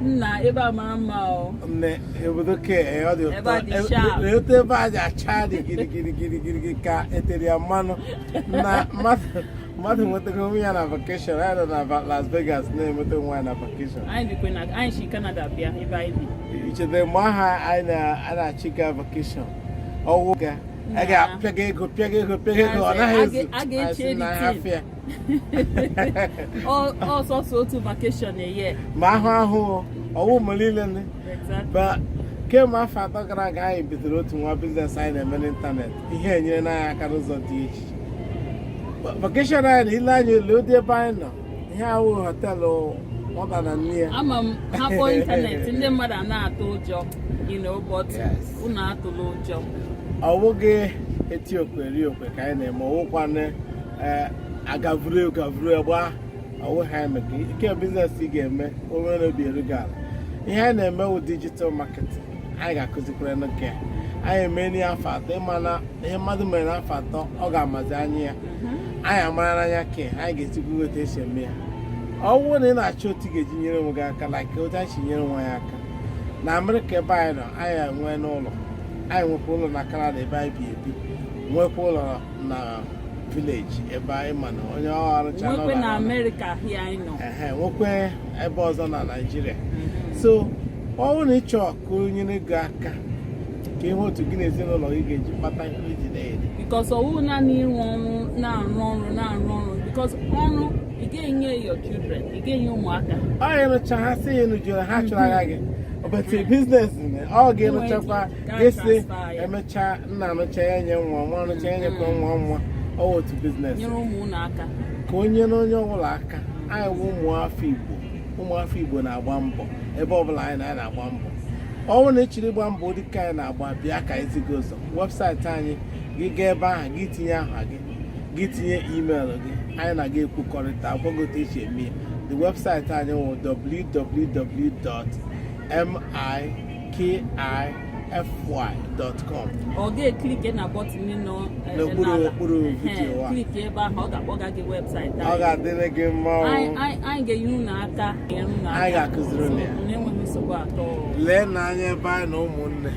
Nah, eba mama. Ne, obodo ke ọ dị ụtọ. Ebe ebe a ji acha dị gịrịgịrịgịrịgịrị ka etere ya mmanụ na mmadụ nwetago onwe ya na vacation. Anyị nọ na Las Vegas na-enweta onwe ya na vacation. Anyị si Canada bịa ebe anyị bi. Ichete mgbe aha anyị na-achị ga vacation. Ọwụ ga a ga-apịaga ego ọ naghị ezu n'ahịa. Ọsọsọ otu vacation a year. Ma ahụ ọwụ malile ne. Ba kemgbe afọ atọ gara aga anyị bidoro otu nwa biznes anyị na-eme n'ịntanetị. Ihe enyere n'anya aka n'ụzọ dị iche. Vacation anyị na ile anyị ole ụdị ebe anyị nọ. Ihe ahụ họteelụ ọda na nne ya. Ama m hapụ ịntanetị ndị mmadụ a na-atụ ụjọ, but unu atụla ụjọ. Ọ bụghị eti okwe eri okwe ka anyị na-eme ọwụkwana agavuru gba ọwụ ha eme ka ike biznes ị ga-eme onwe n'obi eru gị ala. Ihe anyị na-eme wụ digital marketing. Anyị ga-akụzikwara n'oke ya. Anyị eme n'afọ atọ ịmana ihe mmadụ mere n'afọ atọ ọ ga-amazi anya ya. Anyị amara n'anya ke anyị ga-etikwu otu esi eme ya. Ọ bụrụ na ị na-achọ otu ga-eji nyere onwe gị aka like otu anyị si nyere onwe ya aka. Na Amerịka ebe anyị nọ anyị enwe n'ụlọ. Anyị nwekwa ụlọ na Canada ebe anyị bi ebi. Nwekwa ụlọ na village ebe anyị ma na onye ọ arụcha nwekwe na Amerịka here anyị nọ. Nwekwe ebe ọzọ na Nigeria. So ọ bụrụ na ị chọọ ka o nyere gị aka ka ihe otu gị na ezinụlọ gị ga-eji kpata ihe iji na-eri. Because ọwụ naanị ịrụ ọrụ na-arụ ọrụ because ọrụ ị ga-enye your children, ị ga-enye ụmụaka. Ọ ga-enụcha ha sị ya enujere ha chọrọ agha gị. But business ọ ga-enụchakwa ga-esi emecha nna anụcha ya nye nwa anụcha ya nyekwa nwa ọ otu business. Nyere ụmụnne aka. Ka onye na onye ọbụla aka anyị bụ ụmụafọ Igbo na-agba mbọ ebe ọbụla anyị na-agba mbọ. Ọ bụrụ na ị chịrị ịgba mbọ dị ka anyị na-agba bịa ka anyị zigo ụzọ webụsaịtị anyị gị gaa ebe ahụ gị tinye aha gị tinye email gị anyị na-aga ekwukọrịta gwagote iche eme ya. The webụsaịtị anyị wụ www.mikify.com. Ọ ga-eklik na bọtịn nọ n'okpuru vidiyo a. Klik ebe ahụ ọ ga-akpọga gị webụsaịtị anyị. Ọ ga-adịrị gị mma. Anyị ga-enye unu aka. Anyị ga-akụziri unu ya. Na-enweghị nsogbu atọ. Lee n'anya ebe anyị na ụmụnne.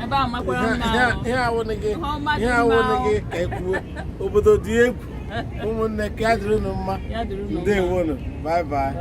Ebe a makwara mma. Ihe awụnị gị ka ekwuo. Obodo dị egwu. Ụmụnne ka ya dịrị unu mma. Ndewonu. Bye bye.